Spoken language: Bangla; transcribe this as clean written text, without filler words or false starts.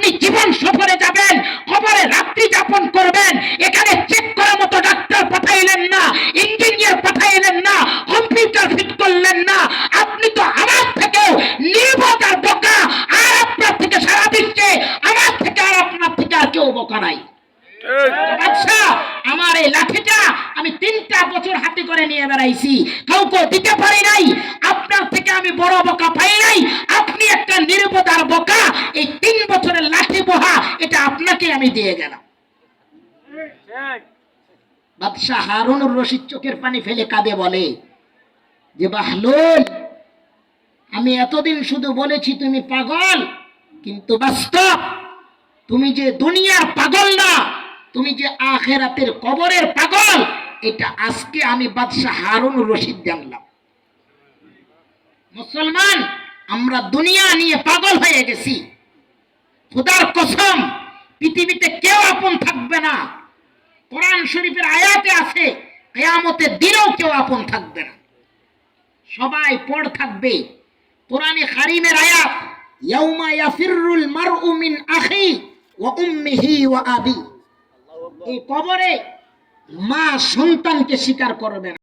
আপনি জীবন সফরে যাবেন, কবরে রাত্রি যাপন করবেন, এখানে চেক করার মতো ডাক্তার পাঠাইলেন না, ইঞ্জিনিয়ার পাঠাইলেন না, কম্পিউটার ফিট করলেন না। আপনি তো আমার থেকেও নির্বোধ আর বোকা, আর আপনার থেকে সারা বিশ্বে আমার থেকে আর আপনার থেকে আর কেউ বোকা নাই। আচ্ছা, আমার এই লাঠিটা আমি 3টা বছর হাতে করে নিয়ে বেড়াইছি, কাউকে দিতে পারি নাই। আপনার থেকে আমি বড় বোকা পাই নাই, আপনি একটা নির্বোধ আর বোকা। এই 3 বছরের লাঠি বোহা এটা আপনাকে আমি দিয়ে গেলাম। বাদশাহ হারুনুর রশিদ চোখের পানি ফেলে কাঁদে, বলে যে বাহলুল, আমি এতদিন শুধু বলেছি তুমি পাগল, কিন্তু বাস্তব তুমি যে দুনিয়ার পাগল না, তুমি যে আখিরাতের কবরের পাগল, এটা আজকে আমি বাদশাহ হারুনুর রশিদ জানলাম। মুসলমান, আমরা দুনিয়া নিয়ে পাগল হয়ে গেছি। খোদার কসম, পৃথিবীতে কেউ আপন থাকবে না। কোরআন শরীফের আয়াতে আছে কিয়ামতের দিনেও কেউ আপন থাকবে না, সবাই পর থাকবে। কোরআনে কারীমের আয়াত, ইয়াউমা ইয়াফিরুল মারউ মিন আখি ওয়া উম্মিহি ওয়া আবি। এই কবরে মা সন্তানকে স্বীকার করবে না।